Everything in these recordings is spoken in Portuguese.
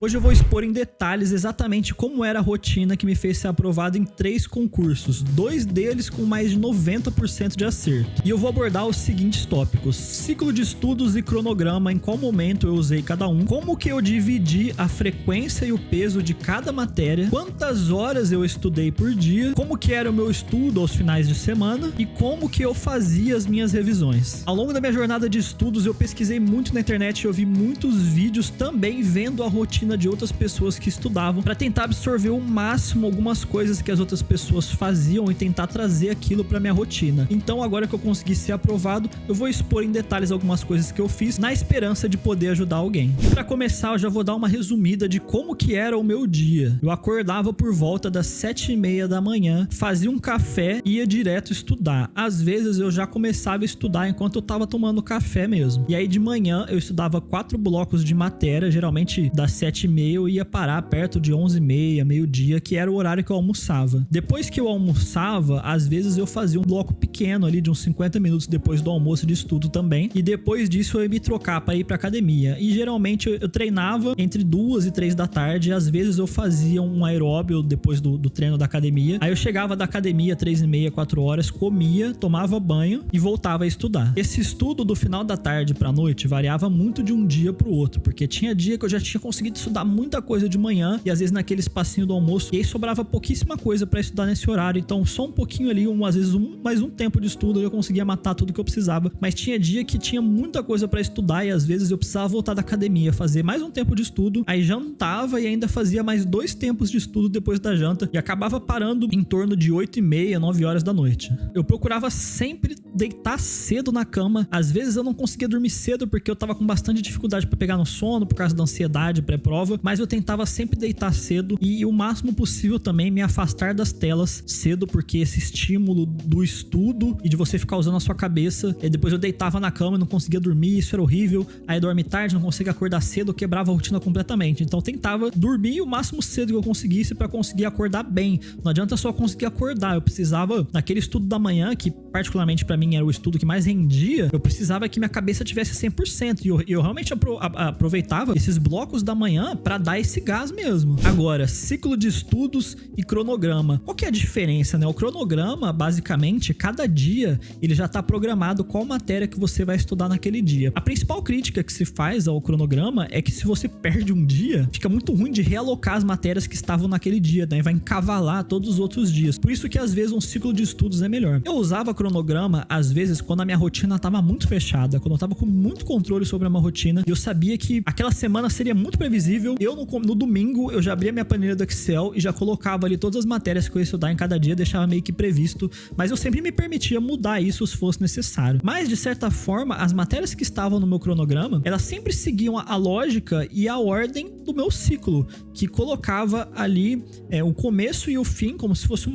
Hoje eu vou expor em detalhes exatamente como era a rotina que me fez ser aprovado em 3 concursos, 2 deles com mais de 90% de acerto. E eu vou abordar os seguintes tópicos: ciclo de estudos e cronograma, em qual momento eu usei cada um, como que eu dividi a frequência e o peso de cada matéria, quantas horas eu estudei por dia, como que era o meu estudo aos finais de semana e como que eu fazia as minhas revisões. Ao longo da minha jornada de estudos eu pesquisei muito na internet e eu vi muitos vídeos também vendo a rotina de outras pessoas que estudavam para tentar absorver o máximo algumas coisas que as outras pessoas faziam e tentar trazer aquilo para minha rotina. Então agora que eu consegui ser aprovado, eu vou expor em detalhes algumas coisas que eu fiz na esperança de poder ajudar alguém. E para começar, eu já vou dar uma resumida de como que era o meu dia. Eu acordava por volta das 7h30 da manhã, fazia um café e ia direto estudar. Às vezes eu já começava a estudar enquanto eu tava tomando café mesmo. E aí de manhã eu estudava 4 blocos de matéria, geralmente das 7h30 eu ia parar perto de 11h30, meio-dia, que era o horário que eu almoçava. Depois que eu almoçava, às vezes eu fazia um bloco pequeno ali de uns 50 minutos depois do almoço de estudo também. E depois disso eu ia me trocar para ir pra academia. E geralmente eu treinava entre 2 e 3 da tarde. Às vezes eu fazia um aeróbio depois do treino da academia. Aí eu chegava da academia 3h30, 4 horas, comia, tomava banho e voltava a estudar. Esse estudo do final da tarde pra noite variava muito de um dia pro outro, porque tinha dia que eu já tinha conseguido estudar muita coisa de manhã e às vezes naquele espacinho do almoço, e aí sobrava pouquíssima coisa pra estudar nesse horário. Então só um pouquinho ali, às vezes mais um tempo de estudo, eu conseguia matar tudo que eu precisava. Mas tinha dia que tinha muita coisa pra estudar e às vezes eu precisava voltar da academia, fazer mais um tempo de estudo, aí jantava e ainda fazia mais 2 tempos de estudo depois da janta e acabava parando em torno de 8h30, 9 horas da noite. Eu procurava sempre deitar cedo na cama. Às vezes eu não conseguia dormir cedo porque eu tava com bastante dificuldade pra pegar no sono por causa da ansiedade pré-prova, mas eu tentava sempre deitar cedo e o máximo possível também me afastar das telas cedo, porque esse estímulo do estudo e de você ficar usando a sua cabeça, e depois eu deitava na cama e não conseguia dormir, isso era horrível. Aí dorme tarde, não conseguia acordar cedo, eu quebrava a rotina completamente. Então eu tentava dormir o máximo cedo que eu conseguisse pra conseguir acordar bem. Não adianta só conseguir acordar, eu precisava, naquele estudo da manhã, que particularmente pra mim era o estudo que mais rendia, eu precisava que minha cabeça tivesse 100%, e eu realmente aproveitava esses blocos da manhã pra dar esse gás mesmo. Agora, ciclo de estudos e cronograma. Qual que é a diferença, né? O cronograma, basicamente, cada dia ele já tá programado qual matéria que você vai estudar naquele dia. A principal crítica que se faz ao cronograma é que se você perde um dia, fica muito ruim de realocar as matérias que estavam naquele dia, né? Vai encavalar todos os outros dias. Por isso que às vezes um ciclo de estudos é melhor. Eu usava cronograma às vezes quando a minha rotina tava muito fechada, quando eu tava com muito controle sobre a minha rotina e eu sabia que aquela semana seria muito previsível. Eu no domingo eu já abria minha planilha do Excel e já colocava ali todas as matérias que eu ia estudar em cada dia, deixava meio que previsto, mas eu sempre me permitia mudar isso se fosse necessário. Mas de certa forma, as matérias que estavam no meu cronograma, elas sempre seguiam a lógica e a ordem do meu ciclo, que colocava ali o começo e o fim, como se fosse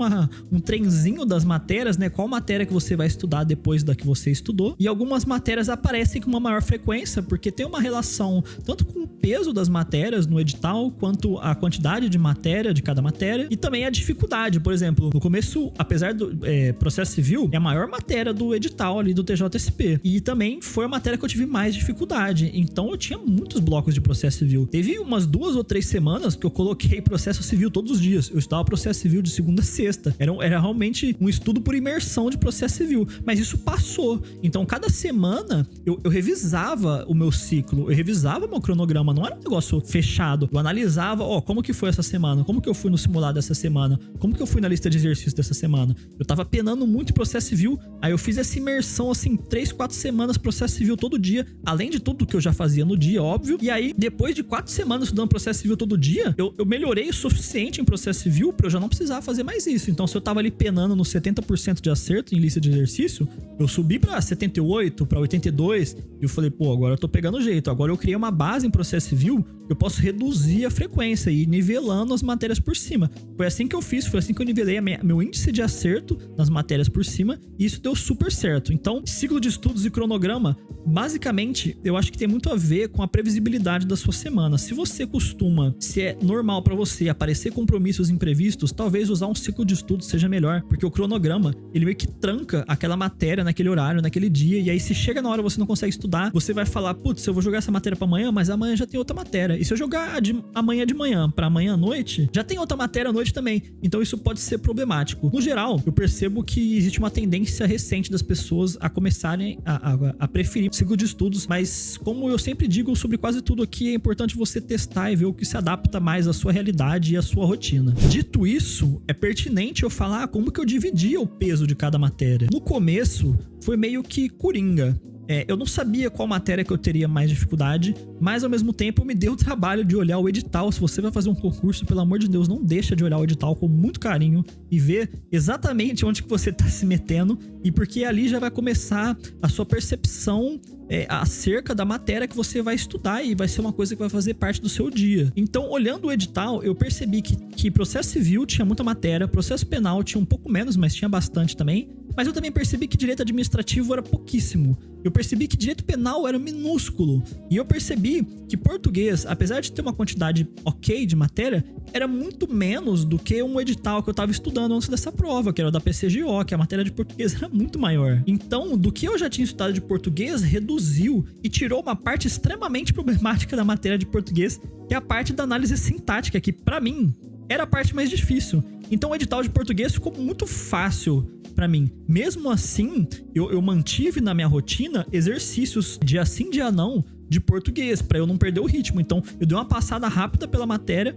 um trenzinho das matérias, né? Qual matéria que você vai estudar depois da que você estudou. E algumas matérias aparecem com uma maior frequência, porque tem uma relação tanto com o peso das matérias no edital, quanto a quantidade de matéria de cada matéria, e também a dificuldade. Por exemplo, no começo, apesar do processo civil, é a maior matéria do edital ali do TJSP, e também foi a matéria que eu tive mais dificuldade, então eu tinha muitos blocos de processo civil. Teve umas 2 ou 3 semanas que eu coloquei processo civil todos os dias. Eu estudava processo civil de segunda a sexta. Era realmente um estudo por imersão de processo civil, mas isso passou. Então cada semana eu revisava o meu ciclo, eu revisava o meu cronograma, não era um negócio fechado. Eu analisava, como que foi essa semana, como que eu fui no simulado dessa semana, como que eu fui na lista de exercícios dessa semana. Eu tava penando muito em processo civil, aí eu fiz essa imersão assim, 3, 4 semanas processo civil todo dia, além de tudo que eu já fazia no dia, óbvio. E aí, depois de 4 semanas estudando processo civil todo dia, eu melhorei o suficiente em processo civil pra eu já não precisar fazer mais isso. Então, se eu tava ali penando no 70% de acerto em lista de exercício, eu subi pra 78, pra 82, e eu falei, agora eu tô pegando jeito. Agora eu criei uma base em processo civil, eu posso reduzir a frequência e ir nivelando as matérias por cima. Foi assim que eu fiz, foi assim que eu nivelei meu índice de acerto nas matérias por cima, e isso deu super certo. Então, ciclo de estudos e cronograma, basicamente, eu acho que tem muito a ver com a previsibilidade da sua semana. Se você costuma, se é normal pra você aparecer compromissos imprevistos, talvez usar um ciclo de estudos seja melhor, porque o cronograma, ele meio que tranca aquela matéria naquele horário, naquele dia, e aí se chega na hora você não consegue estudar, você vai falar, putz, eu vou jogar essa matéria pra amanhã, mas amanhã já tem outra matéria. E se eu jogar amanhã de manhã pra amanhã à noite, já tem outra matéria à noite também. Então isso pode ser problemático. No geral, eu percebo que existe uma tendência recente das pessoas a começarem a preferir o ciclo de estudos, mas como eu sempre digo sobre quase tudo aqui, é importante você testar e ver o que se adapta mais à sua realidade e à sua rotina. Dito isso, é pertinente eu falar como que eu dividia o peso de cada matéria. No começo, foi meio que coringa. Eu não sabia qual matéria que eu teria mais dificuldade, mas ao mesmo tempo me deu o trabalho de olhar o edital. Se você vai fazer um concurso, pelo amor de Deus, não deixa de olhar o edital com muito carinho e ver exatamente onde que você tá se metendo, e porque ali já vai começar a sua percepção acerca da matéria que você vai estudar, e vai ser uma coisa que vai fazer parte do seu dia. Então, olhando o edital, eu percebi que processo civil tinha muita matéria, processo penal tinha um pouco menos, mas tinha bastante também. Mas eu também percebi que direito administrativo era pouquíssimo. Eu percebi que direito penal era minúsculo. E eu percebi que português, apesar de ter uma quantidade ok de matéria, era muito menos do que um edital que eu estava estudando antes dessa prova, que era o da PCGO, que a matéria de português era muito maior. Então, do que eu já tinha estudado de português, reduziu e tirou uma parte extremamente problemática da matéria de português, que é a parte da análise sintática, que pra mim era a parte mais difícil. Então o edital de português ficou muito fácil pra mim. Mesmo assim, eu mantive na minha rotina exercícios dia sim, dia não, de português, pra eu não perder o ritmo. Então eu dei uma passada rápida pela matéria,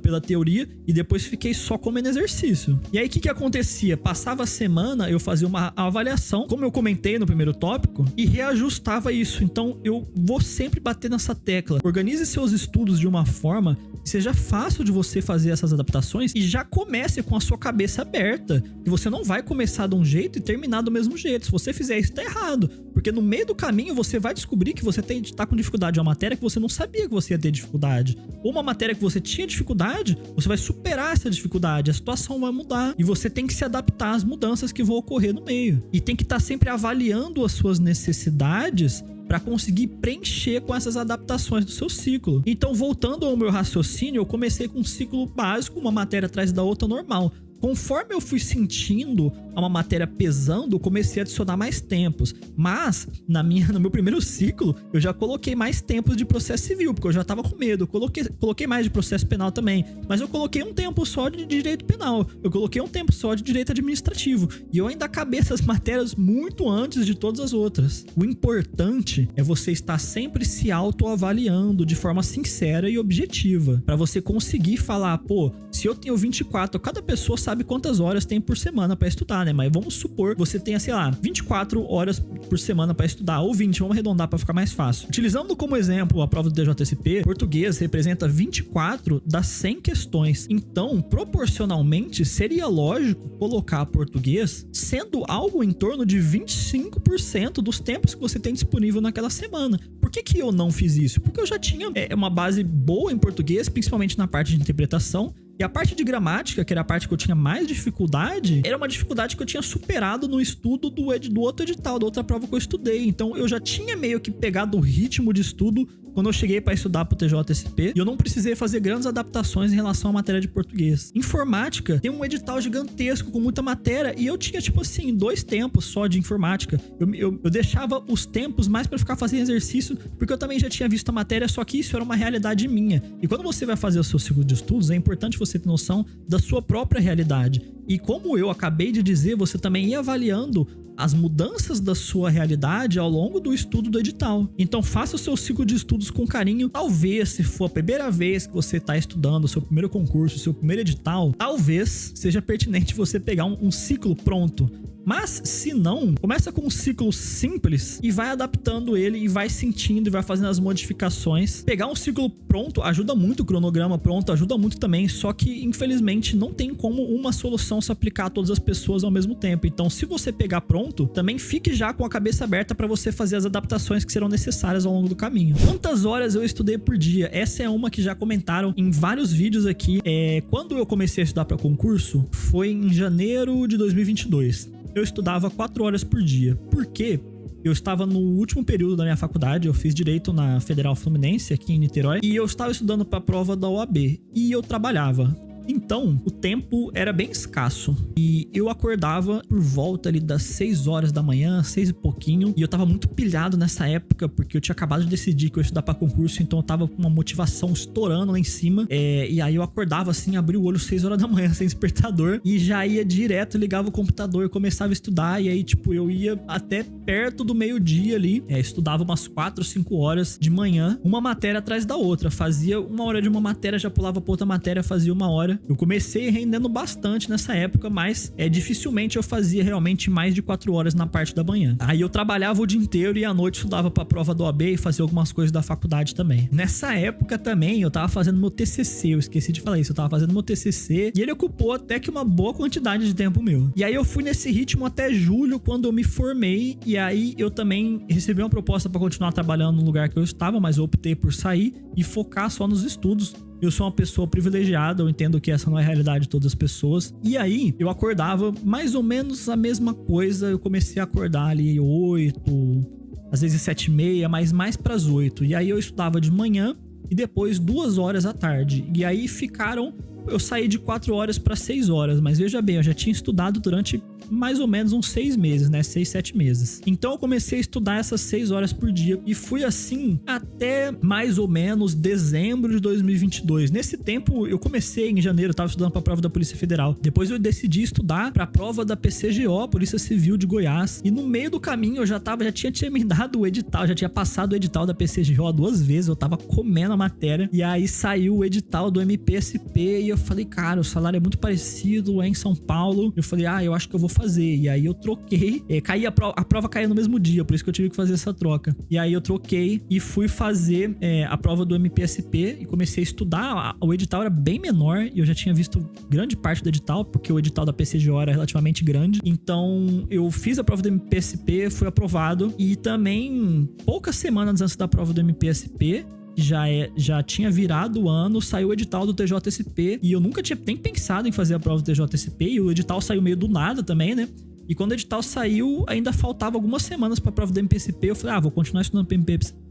pela teoria, e depois fiquei só comendo exercício. E aí o que acontecia? Passava a semana, eu fazia uma avaliação, como eu comentei no primeiro tópico, e reajustava isso. Então eu vou sempre bater nessa tecla. Organize seus estudos de uma forma que seja fácil de você fazer essas adaptações, e já comece com a sua cabeça aberta, que você não vai começar de um jeito e terminar do mesmo jeito. Se você fizer isso, tá errado, porque no meio do caminho você vai descobrir que você tá com dificuldade em uma matéria que você não sabia que você ia ter dificuldade, ou uma matéria que você tinha dificuldade, você vai superar essa dificuldade, a situação vai mudar, e você tem que se adaptar às mudanças que vão ocorrer no meio, e tem que estar sempre avaliando as suas necessidades para conseguir preencher com essas adaptações do seu ciclo. Então, voltando ao meu raciocínio, eu comecei com um ciclo básico, uma matéria atrás da outra normal. Conforme eu fui sentindo uma matéria pesando, eu comecei a adicionar mais tempos. Mas, no meu primeiro ciclo, eu já coloquei mais tempos de processo civil, porque eu já tava com medo. Eu coloquei mais de processo penal também. Mas eu coloquei um tempo só de direito penal. Eu coloquei um tempo só de direito administrativo. E eu ainda acabei essas matérias muito antes de todas as outras. O importante é você estar sempre se autoavaliando de forma sincera e objetiva, para você conseguir falar, pô, se eu tenho 24, cada pessoa sabe quantas horas tem por semana para estudar, né? Mas vamos supor que você tenha, sei lá, 24 horas por semana para estudar, ou 20, vamos arredondar para ficar mais fácil. Utilizando como exemplo a prova do DJSP, português representa 24 das 100 questões. Então, proporcionalmente, seria lógico colocar português sendo algo em torno de 25% dos tempos que você tem disponível naquela semana. Por que eu não fiz isso? Porque eu já tinha uma base boa em português, principalmente na parte de interpretação. E a parte de gramática, que era a parte que eu tinha mais dificuldade, era uma dificuldade que eu tinha superado no estudo do outro edital, da outra prova que eu estudei. Então eu já tinha meio que pegado o ritmo de estudo quando eu cheguei para estudar pro TJSP, e eu não precisei fazer grandes adaptações em relação à matéria de português. Informática tem um edital gigantesco com muita matéria, e eu tinha, tipo assim, 2 tempos só de informática. Eu deixava os tempos mais para ficar fazendo exercício, porque eu também já tinha visto a matéria, só que isso era uma realidade minha. E quando você vai fazer o seu ciclo de estudos, é importante você ter noção da sua própria realidade. E como eu acabei de dizer, você também ia avaliando as mudanças da sua realidade ao longo do estudo do edital. Então faça o seu ciclo de estudos com carinho. Talvez, se for a primeira vez que você está estudando o seu primeiro concurso, o seu primeiro edital, talvez seja pertinente você pegar um ciclo pronto. Mas, se não, começa com um ciclo simples e vai adaptando ele, e vai sentindo e vai fazendo as modificações. Pegar um ciclo pronto ajuda muito, o cronograma pronto ajuda muito também, só que, infelizmente, não tem como uma solução se aplicar a todas as pessoas ao mesmo tempo. Então, se você pegar pronto, também fique já com a cabeça aberta para você fazer as adaptações que serão necessárias ao longo do caminho. Quantas horas eu estudei por dia? Essa é uma que já comentaram em vários vídeos aqui. Quando eu comecei a estudar para concurso, foi em janeiro de 2022. Eu estudava 4 horas por dia. Por quê? Eu estava no último período da minha faculdade, eu fiz Direito na Federal Fluminense, aqui em Niterói, e eu estava estudando para a prova da OAB, e eu trabalhava. Então, o tempo era bem escasso e eu acordava por volta ali das 6 horas da manhã, 6 e pouquinho, e eu tava muito pilhado nessa época porque eu tinha acabado de decidir que eu ia estudar pra concurso, então eu tava com uma motivação estourando lá em cima. E aí eu acordava assim, abria o olho 6 horas da manhã sem despertador e já ia direto, ligava o computador e começava a estudar. E aí, tipo, eu ia até perto do meio-dia ali, estudava umas 4, 5 horas de manhã, uma matéria atrás da outra. Fazia 1 hora de uma matéria, já pulava pra outra matéria, fazia 1 hora. Eu comecei rendendo bastante nessa época, mas dificilmente eu fazia realmente mais de 4 horas na parte da manhã. Aí eu trabalhava o dia inteiro e à noite estudava pra prova do OAB e fazia algumas coisas da faculdade também. Nessa época também eu tava fazendo meu TCC, eu esqueci de falar isso, eu tava fazendo meu TCC e ele ocupou até que uma boa quantidade de tempo meu. E aí eu fui nesse ritmo até julho, quando eu me formei, e aí eu também recebi uma proposta pra continuar trabalhando no lugar que eu estava, mas eu optei por sair e focar só nos estudos. Eu sou uma pessoa privilegiada, eu entendo que essa não é a realidade de todas as pessoas. E aí, eu acordava mais ou menos a mesma coisa. Eu comecei a acordar ali 8, às vezes 7h30, mas mais pras 8. E aí eu estudava de manhã e depois 2 horas à tarde. E aí eu saí de 4 horas para 6 horas, mas veja bem, eu já tinha estudado durante mais ou menos uns 6 meses, né? 6, 7 meses. Então eu comecei a estudar essas 6 horas por dia e fui assim até mais ou menos dezembro de 2022. Nesse tempo eu comecei em janeiro, eu tava estudando pra prova da Polícia Federal. Depois eu decidi estudar pra prova da PCGO, Polícia Civil de Goiás. E no meio do caminho eu já tinha terminado o edital, já tinha passado o edital da PCGO 2 vezes, eu tava comendo a matéria. E aí saiu o edital do MPSP e eu falei, cara, o salário é muito parecido, é em São Paulo. Eu falei, eu acho que eu vou fazer. E aí eu troquei, a prova caiu no mesmo dia, por isso que eu tive que fazer essa troca. E aí eu troquei e fui fazer a prova do MPSP e comecei a estudar. O edital era bem menor e eu já tinha visto grande parte do edital, porque o edital da PCGO era relativamente grande. Então eu fiz a prova do MPSP, fui aprovado, e também poucas semanas antes da prova do MPSP, já tinha virado o ano, saiu o edital do TJSP e eu nunca tinha nem pensado em fazer a prova do TJSP, e o edital saiu meio do nada também, né? E quando o edital saiu, ainda faltava algumas semanas pra prova do MPSP. Eu falei, vou continuar estudando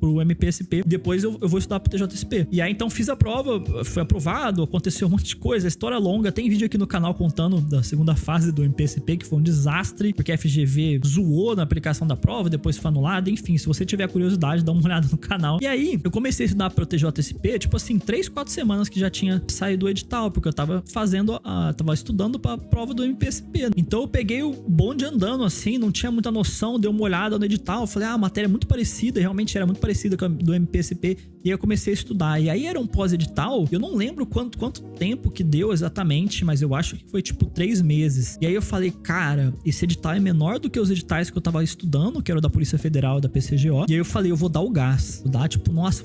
pro MPSP. Depois eu vou estudar pro TJSP. E aí, então, fiz a prova, fui aprovado, aconteceu um monte de coisa. A história é longa. Tem vídeo aqui no canal contando da segunda fase do MPSP, que foi um desastre, porque a FGV zoou na aplicação da prova, depois foi anulada. Enfim, se você tiver curiosidade, dá uma olhada no canal. E aí, eu comecei a estudar pro TJSP, tipo assim, 3, 4 semanas que já tinha saído o edital, porque eu tava tava estudando pra prova do MPSP. Então, eu peguei o bonde andando assim, não tinha muita noção, dei uma olhada no edital, falei, a matéria é muito parecida, realmente era muito parecida com a do MPSP, e aí eu comecei a estudar. E aí era um pós-edital, eu não lembro quanto tempo que deu exatamente, mas eu acho que foi tipo 3 meses. E aí eu falei, cara, esse edital é menor do que os editais que eu tava estudando, que era o da Polícia Federal, da PCGO. E aí eu falei, eu vou dar o gás. Vou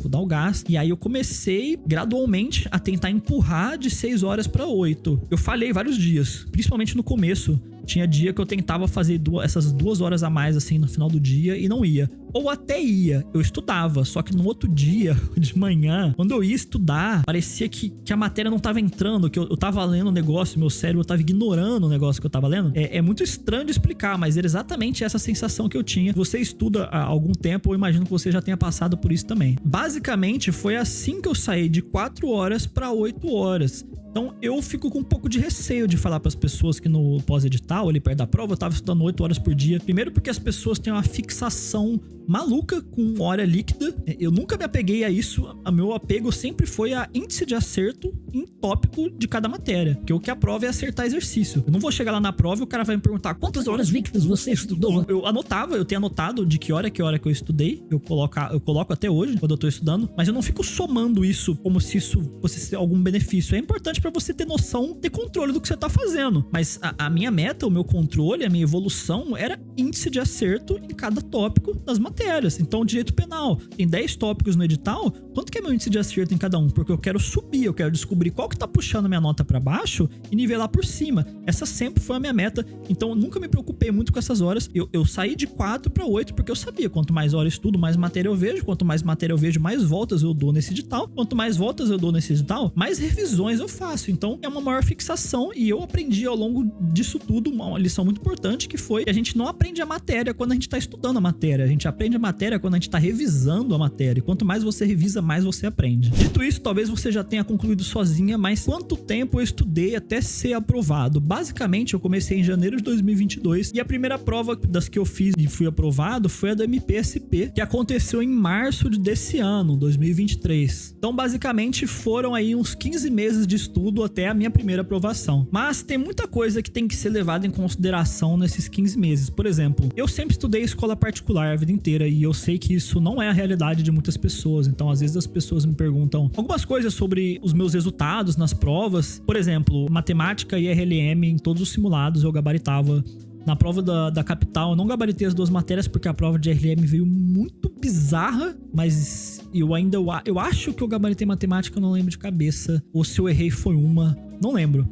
dar o gás. E aí eu comecei gradualmente a tentar empurrar de 6 horas pra 8. Eu falhei vários dias, principalmente no começo. Tinha dia que eu tentava fazer essas 2 horas a mais, assim, no final do dia e não ia. Ou até ia, eu estudava, só que no outro dia, de manhã, quando eu ia estudar, parecia que a matéria não tava entrando, que eu tava lendo o negócio, meu cérebro tava ignorando o negócio que eu tava lendo. É muito estranho de explicar, mas era exatamente essa sensação que eu tinha. Você estuda há algum tempo, eu imagino que você já tenha passado por isso também. Basicamente, foi assim que eu saí de 4 horas para 8 horas. Então eu fico com um pouco de receio de falar para as pessoas que no pós-edital, ali perto da prova, eu tava estudando 8 horas por dia. Primeiro porque as pessoas têm uma fixação maluca com hora líquida. Eu nunca me apeguei a isso. O meu apego sempre foi a índice de acerto em tópico de cada matéria. Porque o que a prova é acertar exercício. Eu não vou chegar lá na prova e o cara vai me perguntar quantas horas líquidas você estudou. Eu tenho anotado de que hora que eu estudei. Eu coloco até hoje, quando eu tô estudando. Mas eu não fico somando isso como se isso fosse ser algum benefício. É importante pra você ter noção, ter controle do que você tá fazendo. Mas a minha meta, o meu controle, a minha evolução era índice de acerto em cada tópico das matérias. Então, direito penal, tem 10 tópicos no edital, quanto que é meu índice de acerto em cada um? Porque eu quero subir, eu quero descobrir qual que tá puxando minha nota pra baixo e nivelar por cima. Essa sempre foi a minha meta, então eu nunca me preocupei muito com essas horas. Eu saí de 4 para 8 porque eu sabia, quanto mais horas eu estudo, mais matéria eu vejo, quanto mais matéria eu vejo, mais voltas eu dou nesse edital, quanto mais voltas eu dou nesse edital, mais revisões eu faço. Então é uma maior fixação, e eu aprendi ao longo disso tudo uma lição muito importante, que foi que a gente não aprende a matéria quando a gente tá estudando a matéria, a gente aprende a matéria quando a gente tá revisando a matéria, e quanto mais você revisa, mais você aprende. Dito isso, talvez você já tenha concluído sozinha, mas quanto tempo eu estudei até ser aprovado? Basicamente, eu comecei em janeiro de 2022 e a primeira prova das que eu fiz e fui aprovado foi a do MPSP, que aconteceu em março desse ano, 2023. Então, basicamente, foram aí uns 15 meses de estudo até a minha primeira aprovação. Mas tem muita coisa que tem que ser levada em consideração nesses 15 meses. Por exemplo, eu sempre estudei escola particular a vida inteira e eu sei que isso não é a realidade de muitas pessoas. Então, às vezes as pessoas me perguntam algumas coisas sobre os meus resultados nas provas. Por exemplo, matemática e RLM em todos os simulados eu gabaritava. Na prova da capital, eu não gabaritei as duas matérias porque a prova de RLM veio muito bizarra, mas eu acho que eu gabaritei matemática, eu não lembro de cabeça. Ou se eu errei foi uma, não lembro.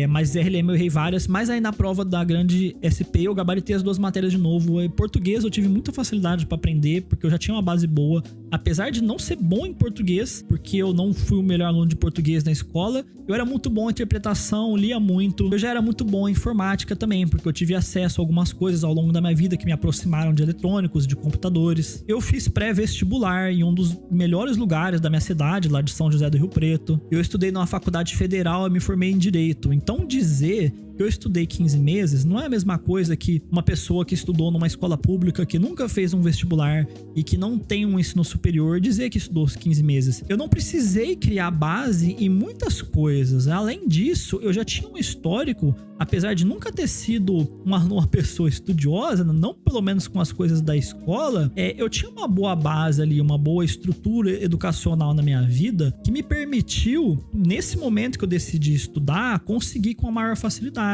Mas RLM eu errei várias, mas aí na prova da grande SP eu gabaritei as duas matérias de novo. Em português eu tive muita facilidade pra aprender, porque eu já tinha uma base boa. Apesar de não ser bom em português, porque eu não fui o melhor aluno de português na escola, eu era muito bom em interpretação, lia muito. Eu já era muito bom em informática também, porque eu tive acesso a algumas coisas ao longo da minha vida que me aproximaram de eletrônicos, de computadores. Eu fiz pré-vestibular em um dos melhores lugares da minha cidade, lá de São José do Rio Preto. Eu estudei numa faculdade federal e me formei em Direito. Então dizer que eu estudei 15 meses não é a mesma coisa que uma pessoa que estudou numa escola pública, que nunca fez um vestibular e que não tem um ensino superior, dizer que estudou 15 meses. Eu não precisei criar base em muitas coisas. Além disso, eu já tinha um histórico, apesar de nunca ter sido uma pessoa estudiosa, não pelo menos com as coisas da escola, eu tinha uma boa base ali, uma boa estrutura educacional na minha vida que me permitiu, nesse momento que eu decidi estudar, conseguir com a maior facilidade.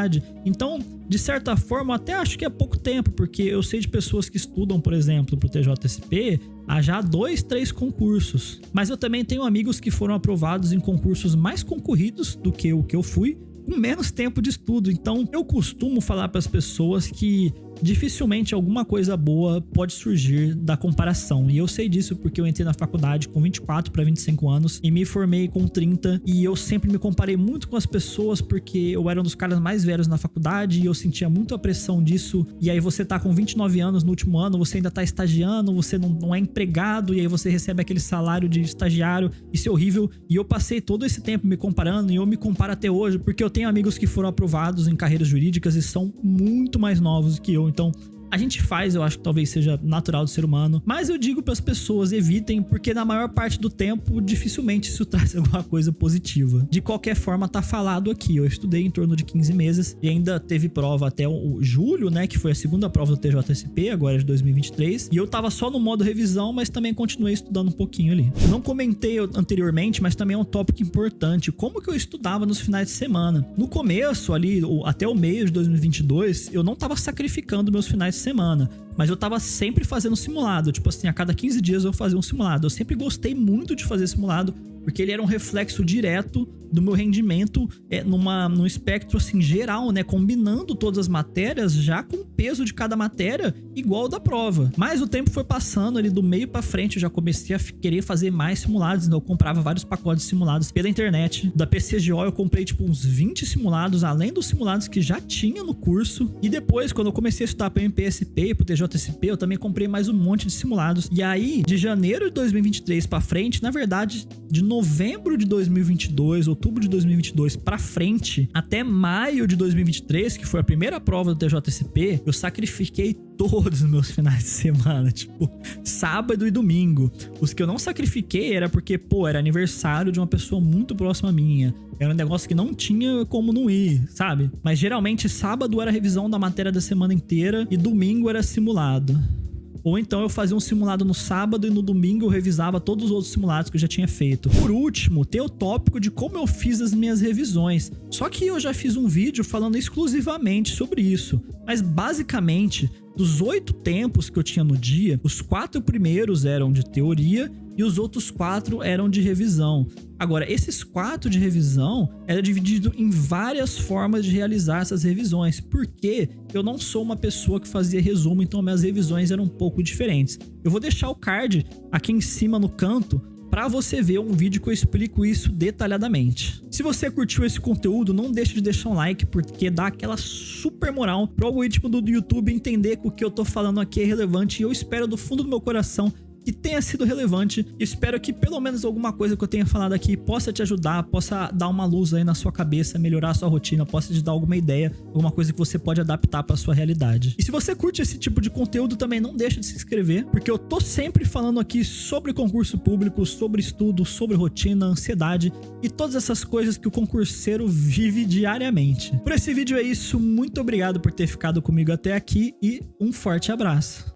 Então, de certa forma, eu até acho que é pouco tempo, porque eu sei de pessoas que estudam, por exemplo, pro TJSP há já 2, 3 concursos. Mas eu também tenho amigos que foram aprovados em concursos mais concorridos do que o que eu fui, com menos tempo de estudo. Então, eu costumo falar para as pessoas que dificilmente alguma coisa boa pode surgir da comparação. E eu sei disso porque eu entrei na faculdade com 24 para 25 anos e me formei com 30. E eu sempre me comparei muito com as pessoas porque eu era um dos caras mais velhos na faculdade e eu sentia muito a pressão disso. E aí você tá com 29 anos no último ano, você ainda tá estagiando, você não é empregado e aí você recebe aquele salário de estagiário. Isso é horrível. E eu passei todo esse tempo me comparando e eu me comparo até hoje porque eu tenho amigos que foram aprovados em carreiras jurídicas e são muito mais novos que eu. Então, a gente faz, eu acho que talvez seja natural do ser humano, mas eu digo para as pessoas, evitem, porque na maior parte do tempo, dificilmente isso traz alguma coisa positiva. De qualquer forma, tá falado aqui, eu estudei em torno de 15 meses e ainda teve prova até o julho, né, que foi a segunda prova do TJSP, agora de 2023, e eu tava só no modo revisão, mas também continuei estudando um pouquinho ali. Não comentei anteriormente, mas também é um tópico importante, como que eu estudava nos finais de semana. No começo ali, até o meio de 2022, eu não tava sacrificando meus finais de semana, mas eu tava sempre fazendo simulado, tipo assim, a cada 15 dias eu fazia um simulado. Eu sempre gostei muito de fazer simulado, porque ele era um reflexo direto do meu rendimento num espectro assim geral, né, combinando todas as matérias já com o peso de cada matéria igual ao da prova. Mas o tempo foi passando ali do meio pra frente, eu já comecei a querer fazer mais simulados, então eu comprava vários pacotes de simulados pela internet. Da PCGO eu comprei tipo uns 20 simulados, além dos simulados que já tinha no curso. E depois, quando eu comecei a estudar pro MPSP e pro TJSP, eu também comprei mais um monte de simulados. E aí, de janeiro de 2023 pra frente, na verdade, de novembro de 2022, outubro de 2022 pra frente, até maio de 2023, que foi a primeira prova do TJSP, eu sacrifiquei todos os meus finais de semana, tipo, sábado e domingo. Os que eu não sacrifiquei era porque, pô, era aniversário de uma pessoa muito próxima minha. Era um negócio que não tinha como não ir, sabe? Mas geralmente sábado era revisão da matéria da semana inteira e domingo era simulado. Ou então eu fazia um simulado no sábado e no domingo eu revisava todos os outros simulados que eu já tinha feito. Por último, tem o tópico de como eu fiz as minhas revisões. Só que eu já fiz um vídeo falando exclusivamente sobre isso. Mas basicamente, dos 8 tempos que eu tinha no dia, os 4 primeiros eram de teoria e os outros 4 eram de revisão. Agora, esses 4 de revisão era dividido em várias formas de realizar essas revisões, porque eu não sou uma pessoa que fazia resumo, então minhas revisões eram um pouco diferentes. Eu vou deixar o card aqui em cima no canto para você ver um vídeo que eu explico isso detalhadamente. Se você curtiu esse conteúdo, não deixe de deixar um like, porque dá aquela super moral pro algoritmo do YouTube entender que o que eu tô falando aqui é relevante, e eu espero do fundo do meu coração que tenha sido relevante. Espero que pelo menos alguma coisa que eu tenha falado aqui possa te ajudar, possa dar uma luz aí na sua cabeça, melhorar a sua rotina, possa te dar alguma ideia, alguma coisa que você pode adaptar para sua realidade. E se você curte esse tipo de conteúdo também, não deixa de se inscrever, porque eu tô sempre falando aqui sobre concurso público, sobre estudo, sobre rotina, ansiedade e todas essas coisas que o concurseiro vive diariamente. Por esse vídeo é isso, muito obrigado por ter ficado comigo até aqui e um forte abraço.